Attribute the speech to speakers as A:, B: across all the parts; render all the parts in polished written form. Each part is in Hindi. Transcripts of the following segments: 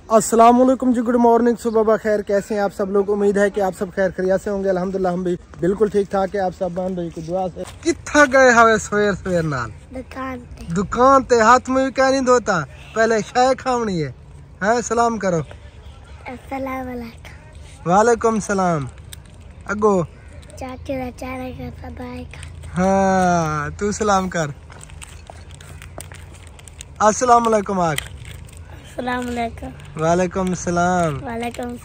A: अस्सलाम वालेकुम जी, गुड मॉर्निंग, सुबह खैर। कैसे हैं आप सब लोग? उम्मीद है कि आप सब खैर खैरियत से होंगे। अल्हम्दुलिल्लाह हम भी बिल्कुल ठीक ठाक है। आप सब बहन भाई की दुआ से। कितना गए हवे सवेर सवेर नाल दुकान ते हाथ में भी क्या नहीं धोता, पहले चाय खावनी है। हैं, सलाम करो।
B: अस्सलाम वालेकुम।
A: वालेकुम सलाम। अगो
B: चाची का चाय का सबाई का।
A: हाँ, तू सलाम कर। अस्सलाम वालेकुम। आग
B: अस्सलाम वालेकुम।
A: वालेकुम सलाम।
B: वालेकुम।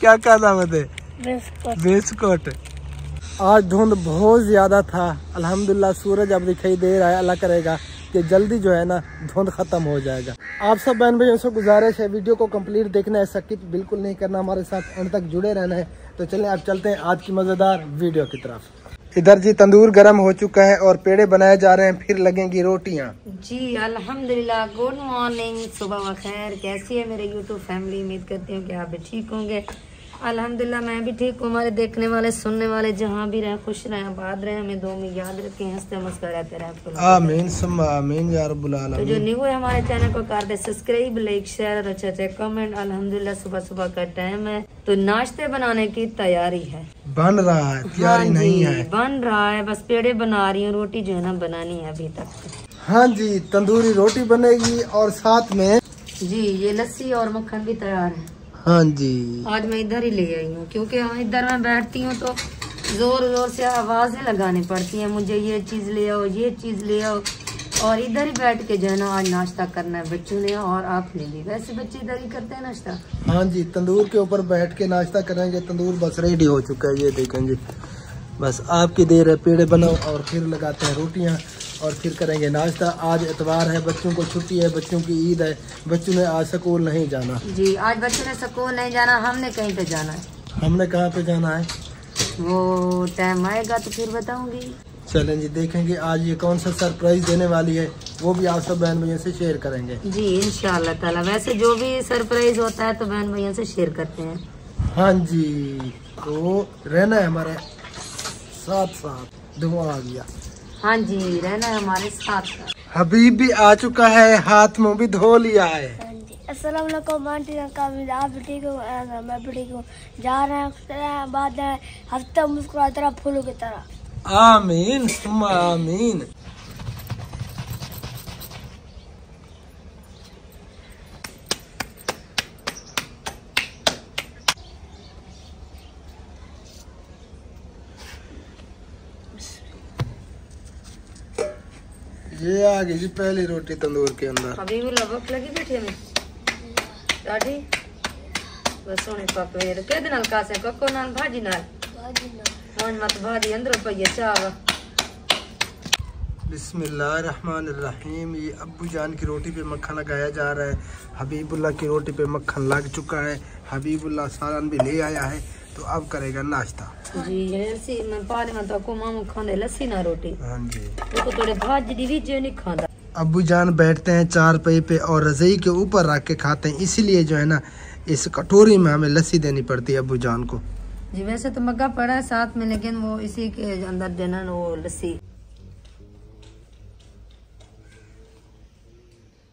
A: क्या कहना बते?
B: बिस्कुट।
A: बिस्कुट। आज धुंध बहुत ज्यादा था। अल्हम्दुलिल्लाह सूरज अब दिखाई दे रहा है। अल्लाह करेगा कि जल्दी जो है ना धुंध खत्म हो जाएगा। आप सब बहन भाइयों से गुजारिश है, वीडियो को कंप्लीट देखना है, स्किप बिल्कुल नहीं करना, हमारे साथ एंड तक जुड़े रहना है। तो चलें अब चलते हैं आज की मजेदार वीडियो की तरफ। इधर जी तंदूर गर्म हो चुका है और पेड़े बनाए जा रहे हैं, फिर लगेंगी रोटियां।
C: जी अल्हम्दुलिल्लाह, गुड मॉर्निंग, सुबह खैर। कैसी है मेरे यूट्यूब फैमिली? उम्मीद करती हूँ कि आप भी ठीक होंगे। अल्हम्दुलिल्लाह मैं भी ठीक हूँ। हमारे देखने वाले सुनने वाले जहाँ भी रहे खुश रहे, आबाद रहे, हमें दो में याद रखें, हंसते मुस्कुराते रहे।
A: आमीन सुम्मा आमीन या रब्बुल
C: तो
A: आलमीन।
C: जो न्यू है हमारे चैनल को कर दे सब्सक्राइब, लाइक, शेयर और अच्छे कमेंट। अल्हम्दुलिल्लाह सुबह सुबह का टाइम है तो नाश्ते बनाने की तैयारी है,
A: बन रहा है, तैयारी नहीं है,
C: बन रहा है। बस पेड़े बना रही हूँ, रोटी जो है ना बनानी है अभी तक।
A: हाँ जी, तंदूरी रोटी बनेगी और साथ में
C: जी ये लस्सी और मक्खन भी तैयार है।
A: हाँ जी,
C: आज मैं इधर ही ले आई हूँ क्योंकि इधर मैं बैठती हूँ तो जोर जोर से आवाजें लगानी पड़ती हैं, मुझे ये चीज ले आओ, ये चीज ले आओ। और इधर ही बैठ के जो है ना आज नाश्ता करना है बच्चों ने और आपने भी। वैसे बच्चे इधर ही करते हैं नाश्ता।
A: हाँ जी, तंदूर के ऊपर बैठ के नाश्ता करेंगे। तंदूर बस रेडी हो चुका है, ये देखें जी। बस आपकी देर है, पेड़े बनाओ और फिर लगाते हैं रोटियां और फिर करेंगे नाश्ता। आज इतवार है, बच्चों को छुट्टी है, बच्चों की ईद है, बच्चों ने आज स्कूल नहीं जाना।
C: जी आज बच्चों ने स्कूल नहीं जाना, हमने कहीं पे जाना है।
A: हमने कहाँ पे जाना है
C: वो टाइम आएगा तो फिर बताऊंगी।
A: चलें जी, देखेंगे आज ये कौन सा सरप्राइज देने वाली है, वो भी आप सब बहन भैया से शेयर करेंगे
C: जी इंशाल्लाह ताला। वैसे जो भी सरप्राइज होता है तो बहन भैया से शेयर करते हैं।
A: हाँ जी, तो रहना है हमारे साथ साथ। दुआ आ गया।
C: हाँ जी रहना है हमारे साथ।
A: हबीब भी आ चुका है, हाथ मुंह भी धो लिया है।
B: अस्सलाम वालेकुम आंटी अंकल, आप भी ठीक हो? मैं भी ठीक हूँ। जा रहे हैं बाद हफ्ता मुस्कुराते रहा फूलों की तरह।
A: आमीन सुम्मा आमीन। ये आ गई जी पहली रोटी तंदूर के अंदर।
C: अभी भी लगभग लगी बैठी में दादी बस सोने पक गए के दिन हल्का से कक्को नाल भाजी नाल मत भाजी अंदर पइए चावा। बिस्मिल्लाहिर्रहमानिर्रहीम। ये अब्बू जान की रोटी पे मक्खन लगाया जा रहा है। हबीबुल्लाह की रोटी पे मक्खन लग चुका है। हबीबुल्लाह सालन भी ले आया है, तो अब करेगा नाश्ता। जी लस्सी मैं पाले में तो को मामू खाने लस्सी ना रोटी। हाँ जी, वो तो थोड़े भाजी दी भी नहीं खाता। अब्बू जान बैठते हैं चारपाई पे और रज़ाई के ऊपर रख के खाते हैं, इसीलिए जो है ना इस कटोरी में हमें लस्सी देनी पड़ती है अब्बू जान को। जी वैसे तो मग्गा पड़ा है साथ में, लेकिन वो इसी के अंदर देना वो लस्सी।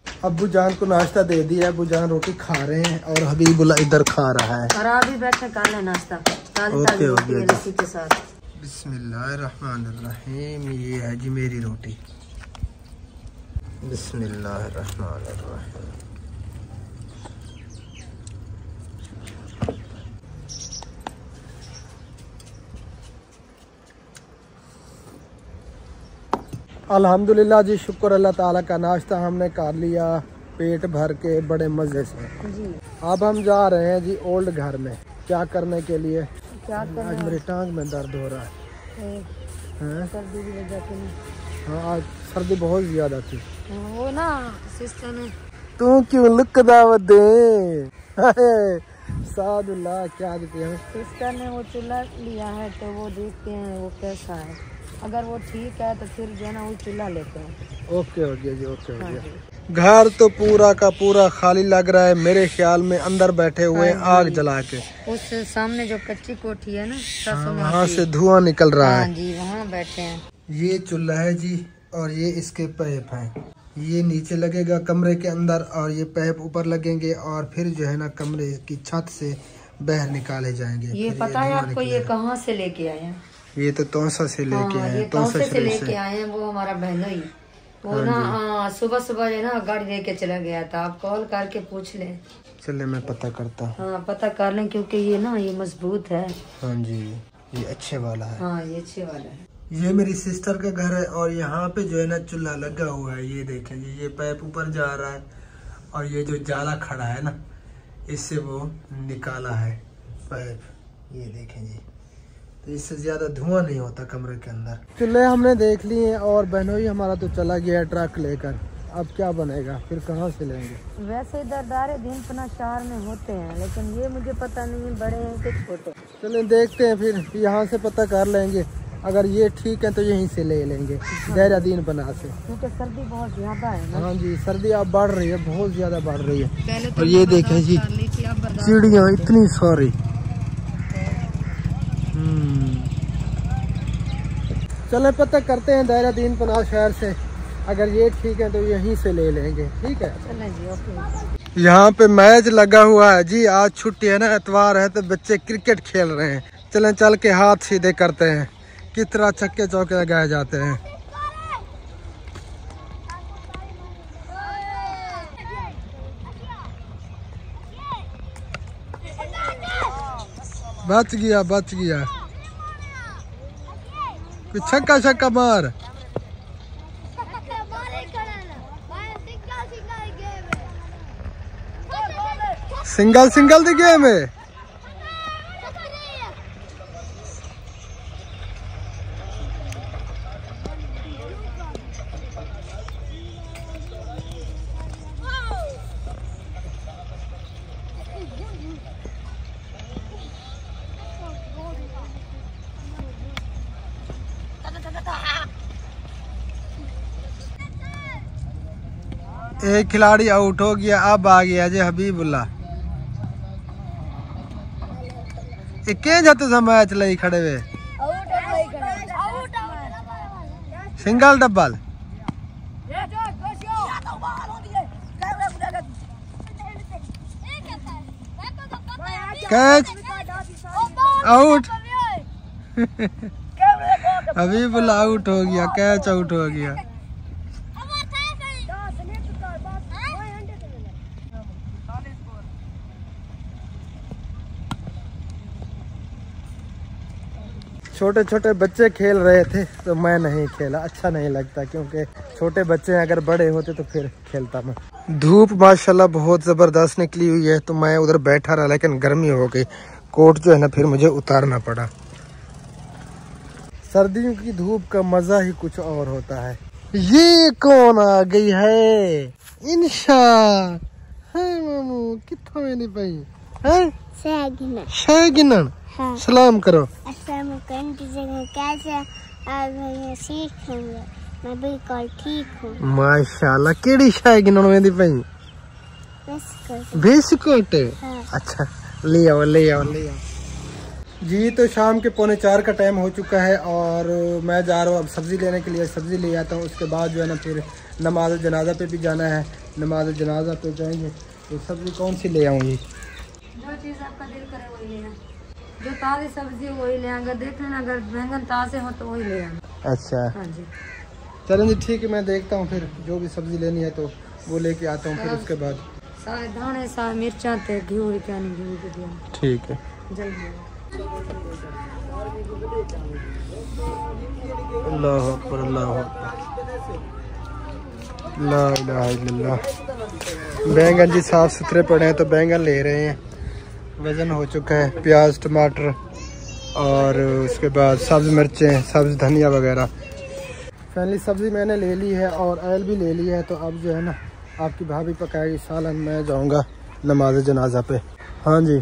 C: अब्बू जान को नाश्ता दे दिया, अब्बू जान रोटी खा रहे हैं और हबीबुल्लाह इधर खा रहा है। और आप भी बैठे खा ले नाश्ता लस्सी के साथ। बिस्मिल्लाहिर्रहमानिर्रहीम। ये है जी मेरी रोटी। बिस्मिल्लाहिर्रहमानिर्रहीम।
A: अल्हम्दुलिल्लाह जी, शुक्र अल्लाह ताला का, नाश्ता हमने कर लिया पेट भर के बड़े मज़े से
D: जी।
A: अब हम जा रहे हैं जी ओल्ड घर में। क्या करने के लिए?
D: क्या
A: आज मेरी टांग में दर्द हो रहा है।
D: सर्दी की वजह से नहीं?
A: हाँ, आज सर्दी बहुत ज़्यादा थी।
D: वो ना सिस्टर ने
A: तू क्यों लुक दावत दे सादुल्लाह क्या देते हैं?
D: सिस्टर ने वो चूल्हा लिया है तो वो देखते हैं वो कैसा है। अगर वो ठीक है तो फिर जो है ना वो चूल्हा लेते हैं।
A: ओके हो गया जी, ओके हो
D: हाँ
A: गया।
D: जी।
A: घर तो पूरा का पूरा खाली लग रहा है मेरे ख्याल में, अंदर बैठे हुए
D: हाँ
A: आग
D: जी।
A: जला के।
D: उस सामने जो कच्ची कोठी है ना, सासू माँ
A: वहाँ
D: की,
A: से धुआं निकल रहा
D: हाँ
A: है।
D: जी, वहाँ बैठे हैं।
A: ये चूल्हा है जी, और ये इसके पैप हैं। ये नीचे लगेगा कमरे के अंदर, और ये पैप ऊपर लगेंगे, और फिर जो है ना कमरे की छत से बाहर निकाले जाएंगे।
D: ये
A: फिर
D: पता है
A: धुआं
D: आपको ये
A: निकलेगा।
D: कहाँ से लेके आए हैं?
A: ये तो तौसा से लेके
D: हाँ,
A: आए
D: ये
A: हैं,
D: तौसे से
A: शरीफ
D: लेके आए हैं। वो हमारा बहनोई वो
A: हाँ
D: ना सुबह सुबह जो ना गाड़ी लेके चला गया था। आप कॉल करके पूछ लें।
A: चले मैं पता करता हूँ।
D: हाँ, पता कर लें, क्योंकि ये ना ये मजबूत है।
A: हाँ जी, ये अच्छे वाला है।
D: हाँ, ये अच्छे वाला है।
A: ये मेरी सिस्टर का घर है, और यहाँ पे जो है ना चूल्हा लगा हुआ है। ये देखें जी, ये पाइप ऊपर जा रहा है, और ये जो जाला खड़ा है ना, इससे वो निकाला है पाइप। ये देखें जी, तो इससे ज्यादा धुआं नहीं होता कमरे के अंदर। चूल्हे हमने देख लिए, और बहनोई हमारा तो चला गया ट्रक लेकर। अब क्या बनेगा, फिर कहाँ से लेंगे?
D: वैसे इधर दारे दिन पना शहर में होते हैं, लेकिन ये मुझे पता नहीं बड़े हैं कि छोटे।
A: चले देखते हैं, फिर यहाँ से पता कर लेंगे। अगर ये ठीक है तो यहीं से ले लेंगे, देहरादून बना से,
D: क्योंकि सर्दी बहुत ज्यादा है ना।
A: हाँ जी, सर्दी अब बढ़ रही है, बहुत ज्यादा बढ़ रही है।
D: पहले तो
A: और ये देखें जी, चिड़िया इतनी सारी। चले पता करते हैं देहरादून पनाह शहर से। अगर ये ठीक है तो यहीं से ले लेंगे। ठीक है,
D: चलें जी, ओके।
A: यहाँ पे मैच लगा हुआ है जी। आज छुट्टी है ना, इतवार है, तो बच्चे क्रिकेट खेल रहे हैं। चलें चल के हाथ सीधे करते हैं, किस तरह छक्के चौके लगाए जाते हैं। बच गया, बच गया। कुछ छक्का छक्का मार। सिंगल सिंगल दी गेम है। एक खिलाड़ी आउट हो गया। अब आ गया जी हबीबुल्ला। के जाते समय मैच लई खड़े हुए, single double. Catch out. Habibullah out हो गया, कैच आउट हो गया। छोटे छोटे बच्चे खेल रहे थे तो मैं नहीं खेला, अच्छा नहीं लगता, क्योंकि छोटे बच्चे अगर बड़े होते तो फिर खेलता मैं। धूप माशाल्लाह बहुत ज़बरदस्त निकली हुई है, तो मैं उधर बैठा रहा, लेकिन गर्मी हो गई। कोट जो है ना फिर मुझे उतारना पड़ा। सर्दियों की धूप का मज़ा ही कुछ और होता है। ये कौन आ गई है? इंशा है मामू, कितना मैंने भाई है शागिनन।
B: हाँ।
A: सलाम करो।
B: कैसे सीखेंगे? मैं बिल्कुल ठीक हूँ।
A: माशाल्लाह, केड़ी शागिनन मेरी भाई? बिस्कुट।
B: हाँ।
A: अच्छा, ले आओ ले आओ ले आओ जी। तो शाम के 3:45 का टाइम हो चुका है, और मैं जा रहा हूँ अब सब्ज़ी लेने के लिए। सब्ज़ी ले आता हूँ, उसके बाद जो है ना फिर नमाज जनाजा पे भी जाना है। नमाज जनाजा पे जाएंगे तो सब्ज़ी कौन सी ले आऊँगी?
D: जो चीज़ आपका दिल करे वही लेना, जो ताज़ी सब्जी वही ले। अगर देख लेना, अगर बैंगन ताज़े हो तो वही ले आना।
A: अच्छा,
D: हाँ जी,
A: चलें जी, ठीक है। मैं देखता हूँ, फिर जो भी सब्ज़ी लेनी है तो वो लेके आता हूँ। फिर उसके बाद
D: सारे दाने, सारे मिर्चा थे, घी क्या नहीं घी के दिया।
A: ठीक है।
D: जल्दी
C: अल्लाह अकबर अल्लाह अकबर ला इलाहा इल्लल्लाह। बैंगन जी साफ सुथरे पड़े हैं तो बैंगन ले रहे हैं। वज़न हो चुका है, प्याज टमाटर और उसके बाद सब्ज़ मिर्चें सब्ज़ धनिया वगैरह।
A: फाइनली सब्ज़ी मैंने ले ली है और ऑयल भी ले लिया है। तो अब जो है ना आपकी भाभी पकाएगी सालन, मैं जाऊंगा नमाज जनाजा पे। हाँ जी,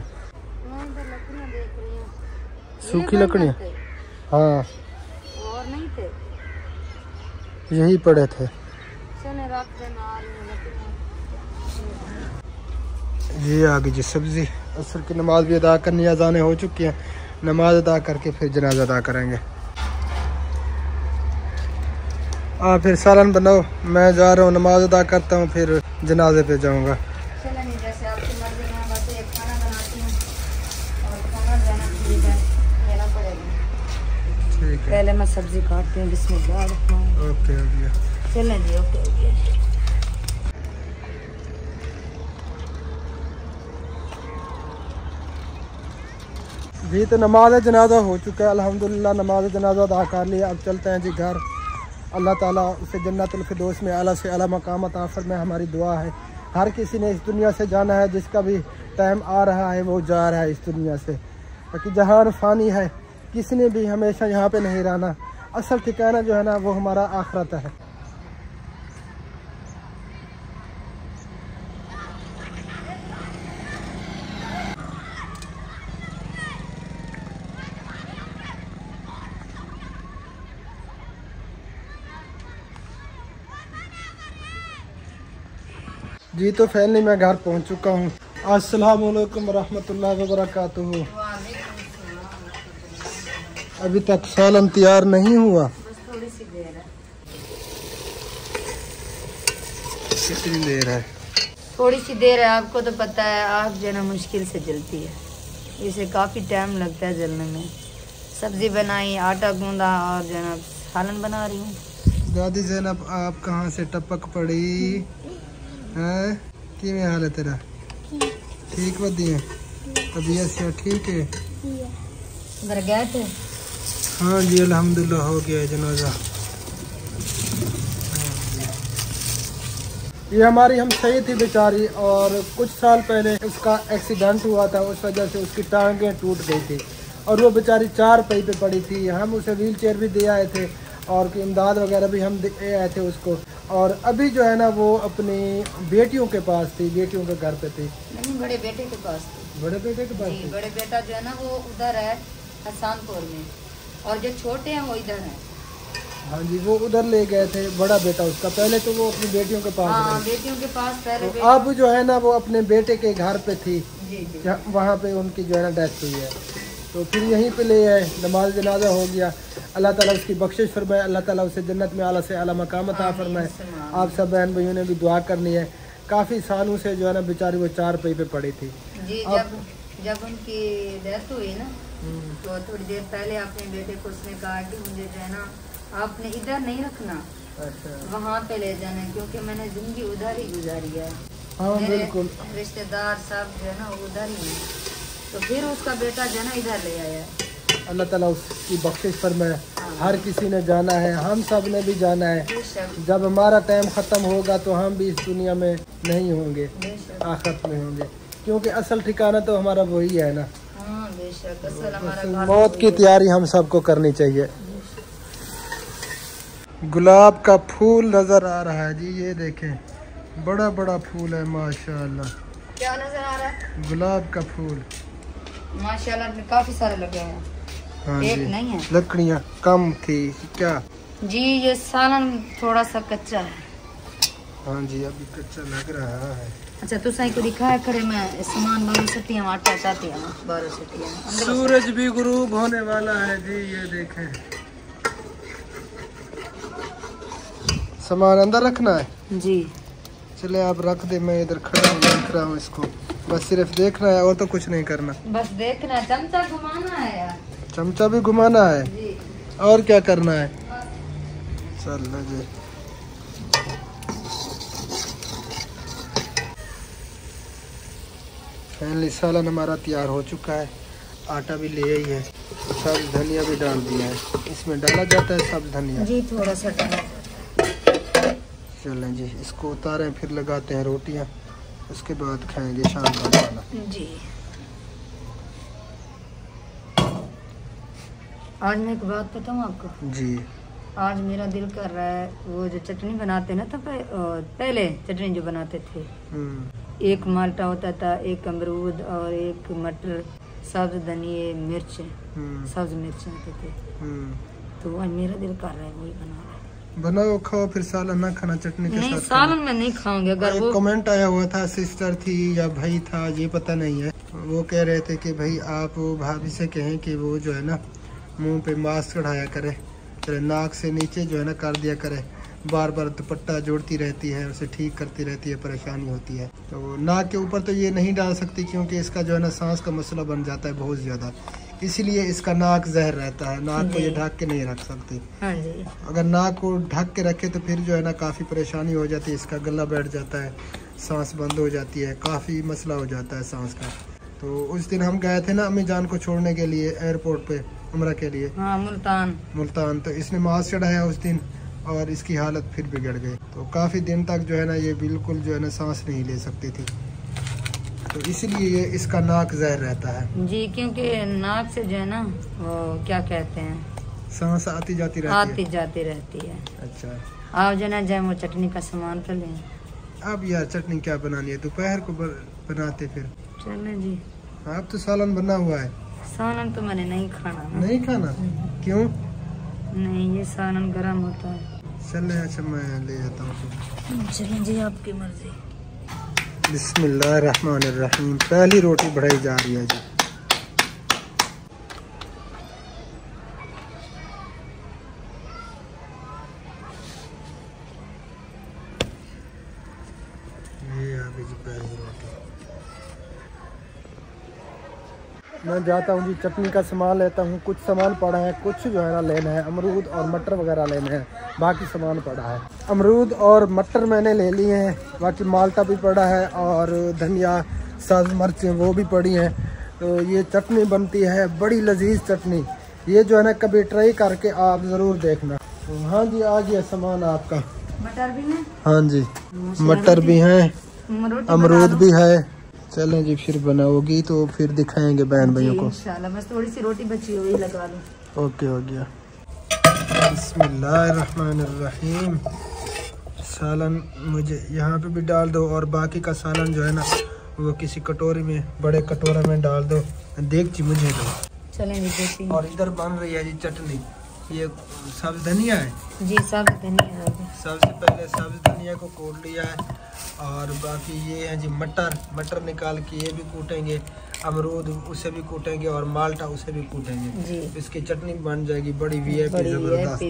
A: सूखी लकड़ियाँ, हाँ
D: और नहीं थे,
A: यही पड़े थे।
D: चले रख देना।
C: ये आ गई जी सब्ज़ी। असर की नमाज भी अदा करनी, अजानें हो चुकी हैं। नमाज अदा करके फिर जनाजा अदा करेंगे। फिर सालन बनाओ, मैं जा रहा हूँ नमाज अदा करता हूँ, फिर जनाजे पे जाऊँगा।
D: चलो नहीं, जैसे आपकी मर्जी में, बस एक खाना बनाती हूँ और खाना देना देना पड़ेगा।
C: ठीक है,
D: पहले मैं सब्जी काटती हूँ। बिस्मिल्लाह।
C: ओके हो गया।
D: चलें जी, ओके ओके।
A: जी तो नमाज जनाजा हो चुका है अल्हम्दुलिल्लाह। नमाज जनाजा अदा कर लिया। अब चलते हैं जी घर। अल्लाह ताला उसे जन्नतुल फिरदौस में आला से आला मकाम अता फरमाए, हमारी दुआ है। हर किसी ने इस दुनिया से जाना है, जिसका भी टाइम आ रहा है वो जा रहा है इस दुनिया से, क्योंकि जहान फ़ानी है। किसी ने भी हमेशा यहाँ पे नहीं रहना। असल ठिकाना जो है ना वो हमारा आखिरत है। जी तो फैमिली मैं घर पहुंच चुका हूं। अस्सलाम वालेकुम रहमतुल्लाहि व बरकातुहू। अभी तक सालन तैयार नहीं हुआ।
D: बस थोड़ी सी देर है।
C: कितनी देर है?
D: थोड़ी सी देर है। आपको तो पता है आग जो है ना मुश्किल से जलती है, इसे काफ़ी टाइम लगता है जलने में। सब्जी बनाई, आटा गूंदा और जो है ना सालन बना रही हूँ।
C: दादी ज़ैनब आप कहाँ से टपक पड़ी हैं? किमें हाल है तेरा? ठीक बदी है, तबीयत से ठीक है?
D: घर गए थे?
C: हाँ जी अल्हम्दुलिल्लाह हो गया है जनाजा।
A: ये हमारी हम सही थी बेचारी, और कुछ साल पहले उसका एक्सीडेंट हुआ था, उस वजह से उसकी टांगें टूट गई थी और वो बेचारी 4 पहिए पे पड़ी थी। हम उसे व्हील चेयर भी दे आए थे और की इमदाद वगैरह भी हम दे आए थे उसको। और अभी जो है ना वो अपनी बेटियों के पास थी, बेटियों के घर पे थी।
D: नहीं, बड़े बेटे के पास थी।
A: बड़े बेटे के पास
D: जी,
A: थी।
D: बड़े बेटा जो है ना वो उधर है हसनपुर में, और जो छोटे हैं वो इधर हैं।
A: हाँ जी, वो उधर ले गए थे बड़ा बेटा उसका। पहले तो वो अपनी बेटियों के पास
D: हाँ,
A: रही।
D: बेटियों के पास पहले
A: तो अब जो है ना वो अपने बेटे के घर पे थी,
D: जी जी।
A: वहाँ पे उनकी जो है ना डेथ हुई है। तो फिर यहीं पे ले आए, नमाज जनाजा हो गया। अल्लाह ताला उसकी बख्शिश फरमाए, अल्लाह ताला उसे जन्नत में आला से आला मकाम अता फरमाए। आप सब बहन भाइयों ने भी दुआ करनी है। काफ़ी सालों से जो है ना बेचारी वो 4 पहिए पे पड़ी थी।
D: जी, जब उनकी डेथ हुई ना तो थोड़ी देर पहले अपने बेटे को उसने कहा कि मुझे जो है ना आपने इधर नहीं रखना,
A: अच्छा,
D: वहाँ पे ले जाना, क्योंकि मैंने जिंदगी उधर ही गुजारी है।
A: हाँ
D: मेरे
A: बिल्कुल।
D: रिश्तेदार सब जो है ना उधर ही हैं। तो फिर उसका बेटा जो है ना इधर ले आया है।
A: अल्लाह ताला उसकी बख्शिश फरमाए। हर किसी ने जाना है, हम सब ने भी जाना है।
D: बेशक
A: जब हमारा टाइम ख़त्म होगा तो हम भी इस दुनिया में नहीं होंगे,
D: बेशक,
A: आखिरत में होंगे, क्योंकि असल ठिकाना तो हमारा वही है ना।
D: हाँ बेशक, असल हमारा घर
A: मौत की तैयारी हम सबको करनी चाहिए। गुलाब का फूल नजर आ रहा है जी, ये देखें बड़ा बड़ा फूल है माशाल्लाह।
D: क्या नजर आ रहा है?
A: गुलाब का फूल
D: माशाल्लाह काफी सारे लगे हैं।
C: हाँ
D: एक
C: जी,
D: नहीं है
C: लकड़ियाँ कम थी क्या?
D: जी, ये सालन थोड़ा सा कच्चा है।
C: हाँ जी अभी कच्चा लग रहा है।
D: अच्छा तू सही को दिखाया करे, मैं सामान बाहर सटी हम आटा चाहती हूँ बाहर सटी है।
A: सूरज भी गुरूब होने वाला है जी, ये देखें। सामान अंदर रखना है
D: जी,
C: चले आप रख दे, मैं इधर खड़ा हूँ देख रहा हूँ इसको। बस सिर्फ देखना है और तो कुछ नहीं करना।
D: बस देखना, चमचा घुमाना है यार।
C: चमचा भी घुमाना है
D: जी,
C: और क्या करना है? चल जी फाइनली सालन हमारा तैयार हो चुका है। आटा भी ले आई है, सब्ज धनिया भी डाल दिया है। इसमें डाला जाता है सब्ज धनिया
D: जी, थोड़ा सा डाल।
C: चलें जी, इसको उतारें फिर लगाते हैं रोटियां, उसके बाद खाएंगे शाम का खाना
D: जी। आज मैं एक बात बताऊँ आपको
C: जी।
D: आज मेरा दिल कर रहा है वो जो चटनी बनाते ना तो पहले चटनी जो बनाते थे, एक माल्टा होता था, एक अमरूद और एक मटर, सब्ज धनिया, मिर्च, सब्ज मिर्च आते थे। तो आज मेरा दिल कर रहा है वही
C: बनाओ खाओ, फिर सालन ना खाना चटनी के
D: नहीं,
C: साथ।
D: सालन में नहीं खाऊंगी। अगर वो
C: कमेंट आया हुआ था, सिस्टर थी या भाई था ये पता नहीं है, वो कह रहे थे कि भाई आप भाभी से कहें कि वो जो है ना मुंह पे मास्क चढ़ाया करे, नाक से नीचे जो है ना कर दिया करे, बार बार दुपट्टा जोड़ती रहती है, उसे ठीक करती रहती है, परेशानी होती है। तो नाक के ऊपर तो ये नहीं डाल सकती क्योंकि इसका जो है ना सांस का मसला बन जाता है बहुत ज़्यादा, इसलिए इसका नाक जहर रहता है, नाक को ये ढक के नहीं रख सकती।
D: हाँ जी।
C: अगर नाक को ढक के रखे तो फिर जो है ना काफ़ी परेशानी हो जाती है, इसका गला बैठ जाता है, सांस बंद हो जाती है, काफ़ी मसला हो जाता है सांस का। तो उस दिन हम गए थे ना अम्मी जान को छोड़ने के लिए एयरपोर्ट पे उम्रा के लिए,
D: हाँ, मुल्तान।
C: तो इसने मास्क चढ़ाया उस दिन और इसकी हालत फिर बिगड़ गई। तो काफ़ी दिन तक जो है ना ये बिल्कुल जो है ना सांस नहीं ले सकती थी, तो इसलिए ये इसका नाक जहर रहता है
D: जी, क्योंकि नाक से जो है ना वो क्या कहते हैं,
C: सांस आती जाती रहती है। अच्छा,
D: आप जो ना जाए वो चटनी का सामान तो लें।
C: अब यार चटनी क्या बनानी है, दोपहर को बनाते फिर।
D: चलें जी।
C: अब तो सालन बना हुआ है।
D: सालन तो मैंने नहीं खाना।
C: नहीं खाना? क्यों?
D: नहीं, ये सालन गर्म होता है।
C: चले, अच्छा मैं ले जाता हूँ।
D: चलें जी, आपकी मर्जी।
C: बिस्मिल्लाहिर्रहमानिर्रहीम। पहली रोटी बढ़ाई जा रही है जी। ये आ गई जी पहली रोटी।
A: मैं जाता हूँ जी, चटनी का सामान लेता हूँ, कुछ सामान पड़ा है, कुछ जो है ना लेना है, अमरूद और मटर वगैरह लेने हैं, बाकी सामान पड़ा है। अमरूद और मटर मैंने ले लिए हैं, बाकी माल्टा भी पड़ा है और धनिया, सब्ज मिर्चें वो भी पड़ी हैं। तो ये चटनी बनती है बड़ी लजीज चटनी, ये जो है ना कभी ट्राई करके आप ज़रूर देखना। तो हाँ जी, आ गया सामान आपका।
D: मटर भी है?
A: हाँ जी, मटर भी हैं, अमरूद भी है। चलें जी, फिर बनाओगी तो फिर दिखाएंगे बहन भाइयों को
D: इंशाल्लाह। बस थोड़ी सी रोटी बची हुई लगा लो।
A: ओके, हो गया।
C: बिस्मिल्लाहिर्रहमानिर्रहीम। सालन मुझे यहाँ पे भी डाल दो और बाकी का सालन जो है ना वो किसी कटोरी में, बड़े कटोरे में डाल दो, देगची मुझे दो।
D: चलें जी।
C: और इधर बन रही है जी चटनी, ये सब्ज धनिया है
D: जी, सब्ज धनिया है।
C: सबसे पहले सब्ज धनिया को कूट लिया है और बाकी ये है जी मटर निकाल के ये भी कूटेंगे, अमरूद उसे भी कूटेंगे और माल्टा उसे भी कूटेंगे जी। इसकी चटनी बन जाएगी बड़ी वीआईपी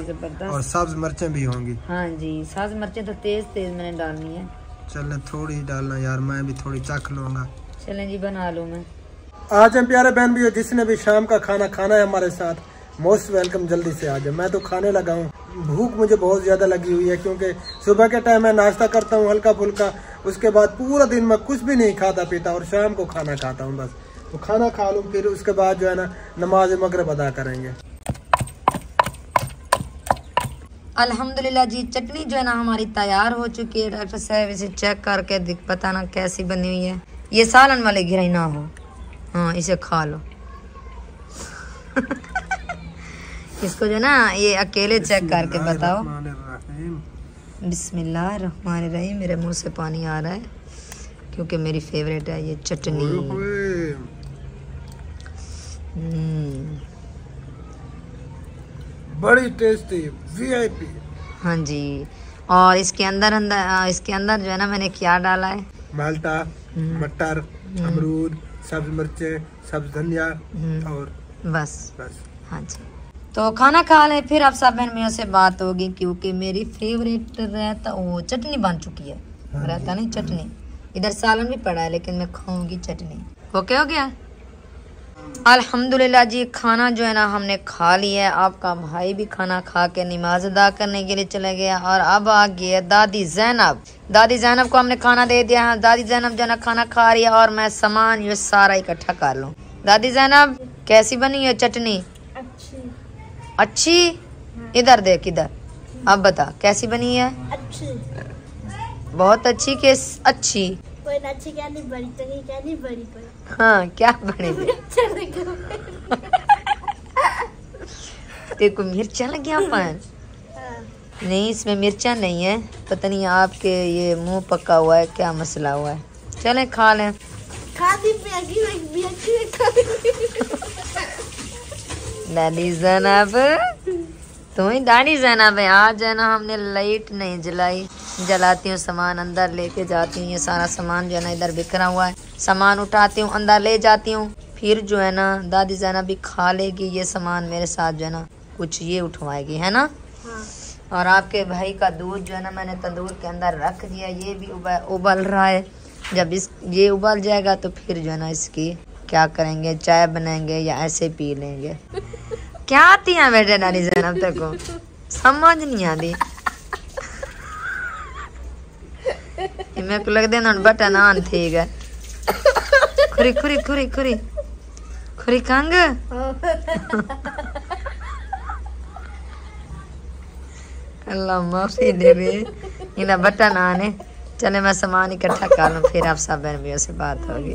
C: जबरदस्त, और सब्ज मिर्चें भी होंगी। हाँ जी, सब्ज मिर्चें तो तेज मैंने डालनी है। चलें, थोड़ी डालना यार, मैं भी थोड़ी चख लूँगा।
D: चलें जी, बना लूँ मैं।
A: आज हम प्यारे बहन भी, जिसने भी शाम का खाना खाना है हमारे साथ, मोस्ट वेलकम, जल्दी से आ जाए। मैं तो खाने लगा हूँ, भूख मुझे बहुत ज़्यादा लगी हुई है क्योंकि सुबह के टाइम मैं नाश्ता करता हूँ हल्का फुल्का, उसके बाद पूरा दिन मैं कुछ भी नहीं खाता पीता और शाम को खाना खाता हूँ बस। तो खाना खा लूँ, फिर उसके बाद जो है ना नमाज मगरिब अदा करेंगे।
D: अल्हम्दुलिल्लाह जी, चटनी जो है ना हमारी तैयार हो चुकी है। डॉक्टर साहब इसे चेक करके बताना कैसी बनी हुई है। ये सालन वाले गिराई ना हो। हाँ, इसे खा लो। इसको जो ना ये अकेले चेक करके बताओ। बिस्मिल्लाहिर्रहमानिर्रहीम। मेरे मुंह से पानी आ रहा है क्योंकि मेरी फेवरेट है ये चटनी।
C: बड़ी टेस्टी वीआईपी।
D: हाँ जी, और इसके अंदर जो है ना मैंने क्या डाला है,
C: माल्टा, मटर, अमरूद, सब्ज मिर्चें, सब्ज धनिया और बस।
D: हाँ जी, तो खाना खा ले, फिर आप सब बहन भाइयों से बात होगी क्योंकि मेरी फेवरेट रहता वो चटनी बन चुकी है। रहता नहीं चटनी, इधर सालन भी पड़ा है लेकिन मैं खाऊंगी चटनी। ओके, हो गया। अल्हम्दुलिल्लाह जी, खाना जो है ना हमने खा लिया है। आपका भाई भी खाना खा के नमाज अदा करने के लिए चले गया और अब आ गया दादी जैनब को हमने खाना दे दिया। दादी जैनब जो है ना खाना खा रही है और मैं सामान ये सारा इकट्ठा कर लूँ। दादी जैनब कैसी बनी है चटनी?
B: अच्छी।
D: अच्छी? इधर देख इधर, अब बता कैसी बनी है?
B: अच्छी।
D: बहुत अच्छी के अच्छी?
B: कोई अच्छी क्या नहीं, बड़ी तो नहीं, क्या नहीं बड़ी पर।
D: हाँ क्या बड़ी? देखो मिर्चा लग गया पर नहीं, इसमें मिर्चा नहीं है। पता नहीं आपके ये मुंह पका हुआ है, क्या मसला हुआ है। चले खा लें। दादी ज़ैनब, तुम्हें दादी ज़ैनब है। आज है ना हमने लाइट नहीं जलाई, जलाती हूँ सामान अंदर लेके जाती हूँ। ये सारा सामान जो है ना इधर बिखरा हुआ है, सामान उठाती हूँ अंदर ले जाती हूँ, फिर जो है ना दादी ज़ैनब भी खा लेगी ये सामान मेरे साथ, जो है ना कुछ ये उठवाएगी, है ना।
B: हाँ।
D: और आपके भाई का दूध जो है ना मैंने तंदूर के अंदर रख दिया, ये भी उबल रहा है। जब ये उबल जाएगा तो फिर जो है ना इसकी क्या करेंगे, चाय बनाएंगे या ऐसे पी लेंगे। क्या आती है बेटे दादी ज़ैनब तक को समझ नहीं आती। मेरे को लग देना बटन ऑन ठीक है। खुरी खुरी खुरी खुरी खुरी कंग अल्लाह माफी दे रही, इधर बटन आने। चले मैं सामान इकट्ठा कर लूँ, फिर आप सब बहन भैया से बात होगी।